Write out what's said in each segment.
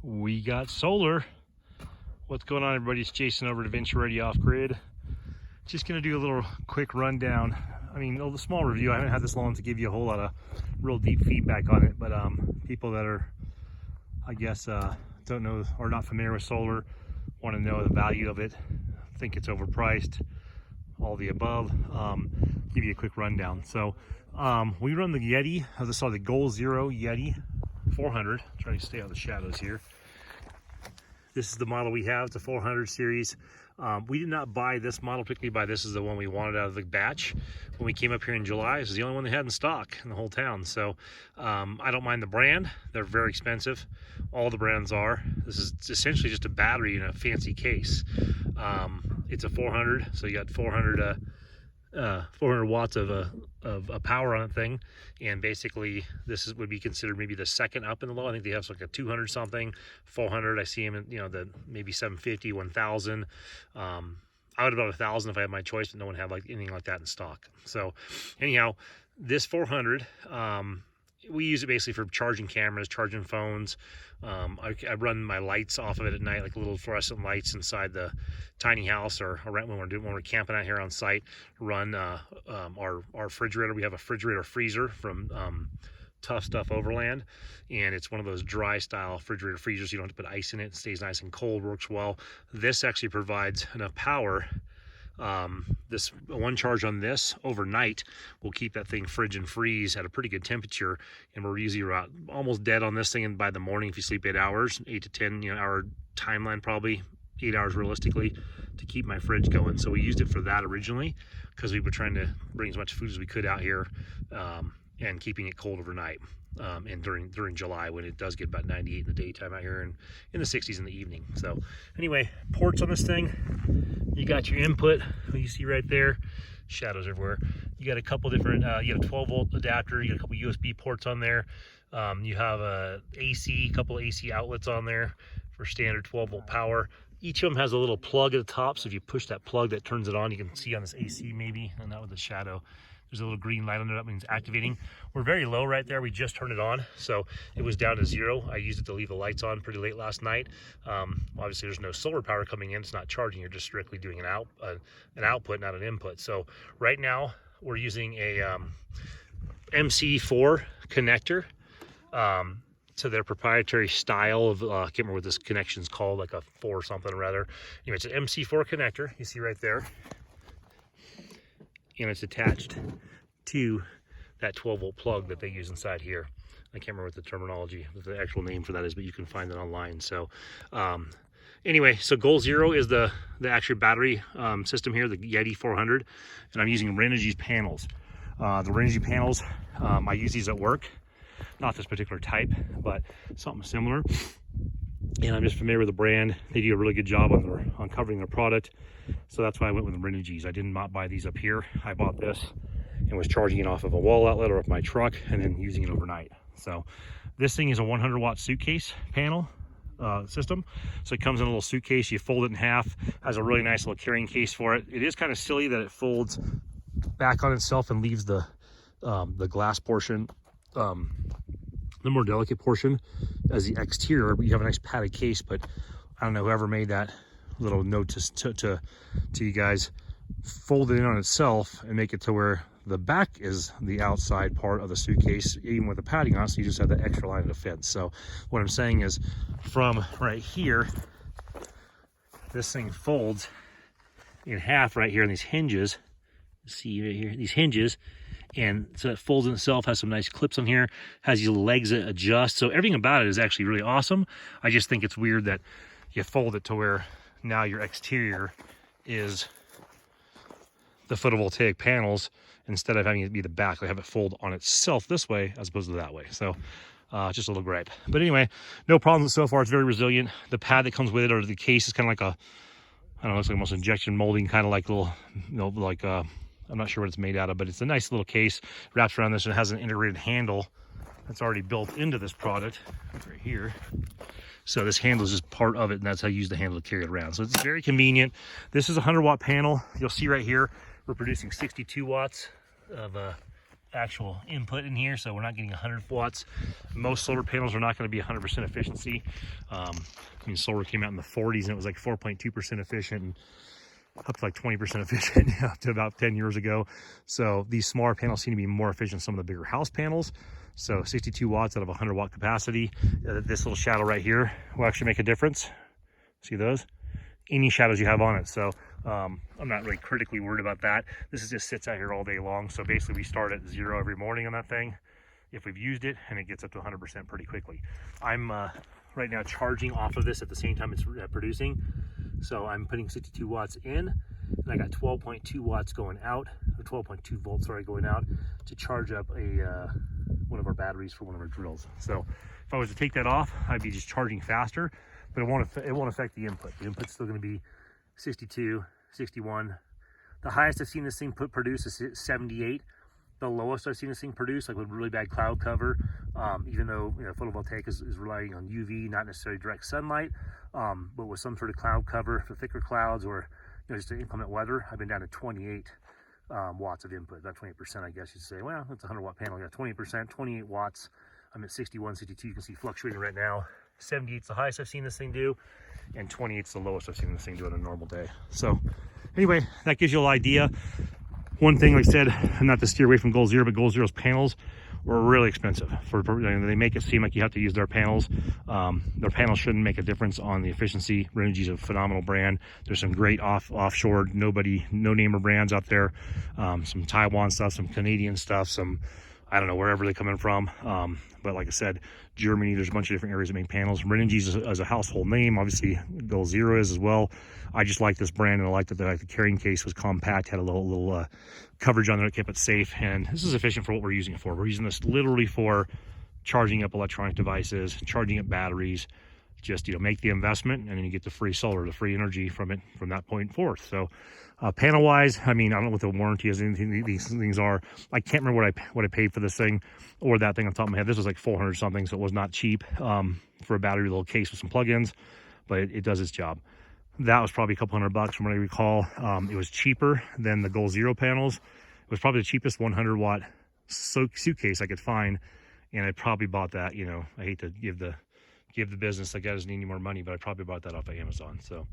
We got solar. What's going on, everybody? It's Jason over at Adventure Ready Off Grid. Just gonna do a little quick rundown. I mean, a small review. I haven't had this long to give you a whole lot of real deep feedback on it, but people that are, I guess, don't know or not familiar with solar want to know the value of it, think it's overpriced, all the above. Give you a quick rundown. So we run the Yeti. This is the Goal Zero Yeti 400. Trying to stay out of the shadows here. This is the model we have. It's a 400 series. We did not buy this model, particularly buy this is the one we wanted out of the batch. When we came up here in July, this is the only one they had in stock in the whole town. So I don't mind the brand. They're very expensive. All the brands are. This is essentially just a battery in a fancy case. It's a 400, so you got 400 watts of power on that thing, and basically this would be considered maybe the second up in the low. I think they have like a 200 something, 400. I see them in, you know, the maybe 750, 1000. I would have bought 1000 if I had my choice, but no one had like anything like that in stock. So anyhow, this 400, we use it basically for charging cameras, charging phones. I run my lights off of it at night, like little fluorescent lights inside the tiny house, or around when we're camping out here on site. Run our refrigerator. We have a refrigerator freezer from Tough Stuff Overland, and it's one of those dry style refrigerator freezers. You don't have to put ice in it. It stays nice and cold, works well. This actually provides enough power. This one charge on this overnight will keep that thing fridge and freeze at a pretty good temperature, and we're usually about almost dead on this thing. And by the morning, if you sleep 8 hours, 8 to 10 hour timeline, probably 8 hours realistically, to keep my fridge going. So we used it for that originally because we were trying to bring as much food as we could out here, and keeping it cold overnight. And during July, when it does get about 98 in the daytime out here, and in the 60s in the evening. So anyway, ports on this thing. You got your input, you see right there, shadows everywhere. You got a couple different, you got a 12-volt adapter, you got a couple USB ports on there. You have a couple AC outlets on there for standard 12-volt power. Each of them has a little plug at the top, so if you push that plug, that turns it on. You can see on this AC maybe, and not with the shadow. There's a little green light under that means activating. We're very low right there. We just turned it on, so it was down to 0. I used it to leave the lights on pretty late last night. Obviously, there's no solar power coming in. It's not charging. You're just strictly doing an output, not an input. So right now, we're using a MC4 connector to their proprietary style of, I can't remember what this connection's called, like a 4 something or rather. Anyway, it's an MC4 connector. You see right there. And it's attached to that 12-volt plug that they use inside here. I can't remember what the terminology, what the actual name for that is, but you can find it online. So anyway, so Goal Zero is the actual battery system here, the Yeti 400, and I'm using Renogy's panels. The Renogy panels, I use these at work, not this particular type, but something similar. And I'm just familiar with the brand. They do a really good job on covering their product. So that's why I went with the Renogy's. I did not buy these up here. I bought this and was charging it off of a wall outlet or off my truck and then using it overnight. So this thing is a 100-watt suitcase panel system. So it comes in a little suitcase. You fold it in half. Has a really nice little carrying case for it. It is kind of silly that it folds back on itself and leaves the glass portion, the more delicate portion, as the exterior. You have a nice padded case, but I don't know whoever made that little note to you guys, fold it in on itself and make it to where the back is the outside part of the suitcase, even with the padding on, so you just have that extra line of defense. So what I'm saying is, from right here, this thing folds in half right here, and these hinges, see right here, these hinges, and so it folds in itself, has some nice clips on here, has these legs that adjust. So everything about it is actually really awesome. I just think it's weird that you fold it to where now your exterior is the photovoltaic panels instead of having it be the back. They have it fold on itself this way as opposed to that way. So just a little gripe. But anyway, no problems so far. It's very resilient. The pad that comes with it, or the case, is kind of like a, I don't know, it's like almost injection molding, kind of like little, like I'm not sure what it's made out of, but it's a nice little case. Wraps around this and has an integrated handle that's already built into this product right here. So this handle is just part of it, and that's how you use the handle to carry it around. So it's very convenient. This is a 100-watt panel. You'll see right here, we're producing 62 watts of actual input in here, so we're not getting 100 watts. Most solar panels are not going to be 100% efficiency. I mean, solar came out in the 40s and it was like 4.2% efficient, and up to like 20% efficient up to about 10 years ago. So these smaller panels seem to be more efficient than some of the bigger house panels. So 62 watts out of 100 watt capacity. This little shadow right here will actually make a difference. See those? Any shadows you have on it. So I'm not really critically worried about that. This is just sits out here all day long. So basically we start at 0 every morning on that thing if we've used it, and it gets up to 100% pretty quickly. I'm right now charging off of this at the same time it's producing. So I'm putting 62 watts in, and I got 12.2 watts going out, or 12.2 volts, sorry, going out to charge up a one of our batteries for one of our drills. So if I was to take that off, I'd be just charging faster, but it won't affect the input. The input's still going to be 62, 61. The highest I've seen this thing produce is 78. The lowest I've seen this thing produce, like with really bad cloud cover, even though photovoltaic is relying on UV, not necessarily direct sunlight, but with some sort of cloud cover for thicker clouds, or just inclement weather, I've been down to 28 watts of input, about 20%, I guess you'd say. Well, that's a 100 watt panel, yeah, 20%, 28 watts. I'm at 61, 62, you can see fluctuating right now. 78 is the highest I've seen this thing do, and 28 is the lowest I've seen this thing do on a normal day. So anyway, that gives you an idea. One thing, like I said, not to steer away from Goal Zero, but Goal Zero's panels were really expensive. They make it seem like you have to use their panels. Their panels shouldn't make a difference on the efficiency. Renogy's a phenomenal brand. There's some great offshore, no-namer brands out there. Some Taiwan stuff, some Canadian stuff, some, I don't know, wherever they're coming from. But like I said, Germany, there's a bunch of different areas that make panels. Renogy's as a household name, obviously Goal Zero is as well. I just like this brand, and I like that the carrying case was compact, had a little coverage on there that kept it safe, and this is efficient for what we're using it for. We're using this literally for charging up electronic devices, charging up batteries. Just make the investment, and then you get the free solar, the free energy from it from that point forth. So panel wise, I mean, I don't know what the warranty is, anything these things are. I can't remember what I paid for this thing or that thing on top of my head. This was like 400 something, so it was not cheap for a battery little case with some plugins, but it does its job. That was probably a couple $100 from what I recall. It was cheaper than the Goal Zero panels. It was probably the cheapest 100 watt suitcase I could find, and I probably bought that. I hate to give the business, that guy doesn't need any more money, but I probably bought that off of Amazon. So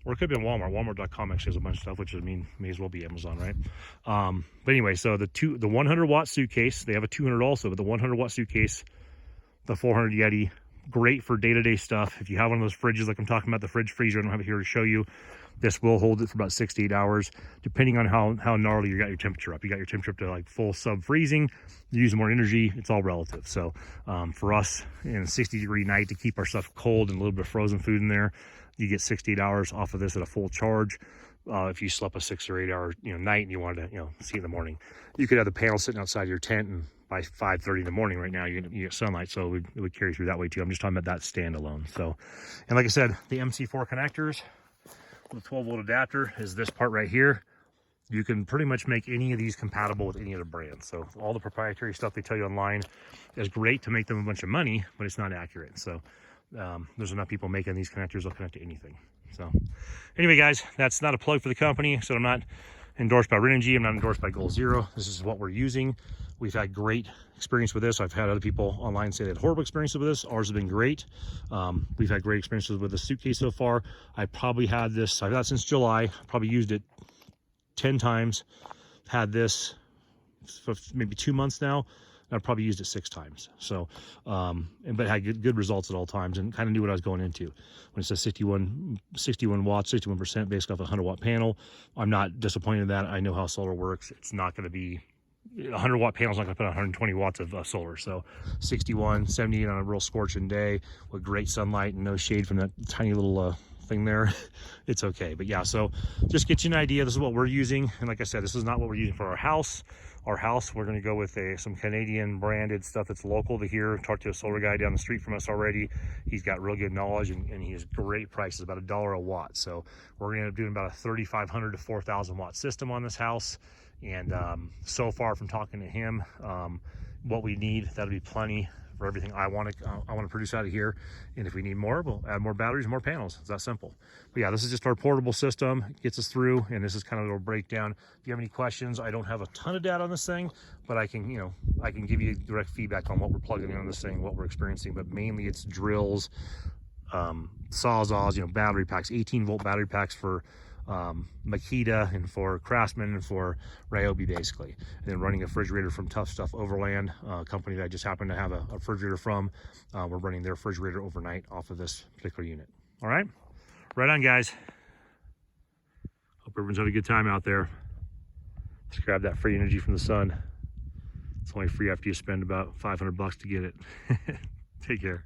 or it could be on Walmart. Walmart.com actually has a bunch of stuff, which I mean may as well be Amazon, right? But anyway, so the 100 watt suitcase, they have a 200 also, but the 100 watt suitcase, the 400 Yeti, great for day-to-day stuff. If you have one of those fridges like I'm talking about, the fridge freezer, I don't have it here to show you, this will hold it for about 6 to 8 hours, depending on how gnarly you got your temperature up. You got your temperature up to like full sub-freezing, you use more energy, it's all relative. So for us, in a 60-degree night, to keep our stuff cold and a little bit of frozen food in there, you get 6 to 8 hours off of this at a full charge. If you slept a 6 or 8 hour night and you wanted to see in the morning, you could have the panel sitting outside your tent, and by 5:30 in the morning right now you get sunlight, so it would carry through that way too. I'm just talking about that standalone. So, and like I said, the MC4 connectors with a 12 volt adapter is this part right here. You can pretty much make any of these compatible with any other brand. So all the proprietary stuff they tell you online is great to make them a bunch of money, but it's not accurate. So there's enough people making these connectors, they'll connect to anything. So anyway, guys, that's not a plug for the company. So I'm not endorsed by Renogy, I'm not endorsed by Goal Zero. This is what we're using. We've had great experience with this. I've had other people online say they had horrible experiences with this. Ours has been great. We've had great experiences with the suitcase so far. I've had this since July. Probably used it 10 times. Had this for maybe 2 months now. I've probably used it 6 times. So, but had good results at all times, and kind of knew what I was going into. When it says 61 watts, 61% based off a 100 watt panel, I'm not disappointed in that. I know how solar works. It's not going to be, a 100 watt panel is not going to put 120 watts of solar. So 61, 78 on a real scorching day with great sunlight and no shade from that tiny little thing there, it's okay. But yeah, so just get you an idea. This is what we're using, and like I said, this is not what we're using for our house. We're going to go with some Canadian branded stuff that's local to here. Talked to a solar guy down the street from us already. He's got real good knowledge, and he has great prices, about $1 a watt. So we're going to end up doing about a 3,500 to 4,000 watt system on this house. And so far from talking to him, what we need, that'll be plenty for everything I want to produce out of here. And if we need more, we'll add more batteries, more panels. It's that simple. But yeah, this is just our portable system. It gets us through, and this is kind of a little breakdown. If you have any questions, I don't have a ton of data on this thing, but I can, I can give you direct feedback on what we're plugging in on this thing, what we're experiencing. But mainly it's drills, Sawzalls, battery packs, 18-volt battery packs for Makita and for Craftsman and for Ryobi, basically. And then running a refrigerator from Tough Stuff Overland, a company that I just happen to have a refrigerator from. We're running their refrigerator overnight off of this particular unit. All right, right on, guys. Hope everyone's had a good time out there. Let's grab that free energy from the sun. It's only free after you spend about $500 to get it. Take care.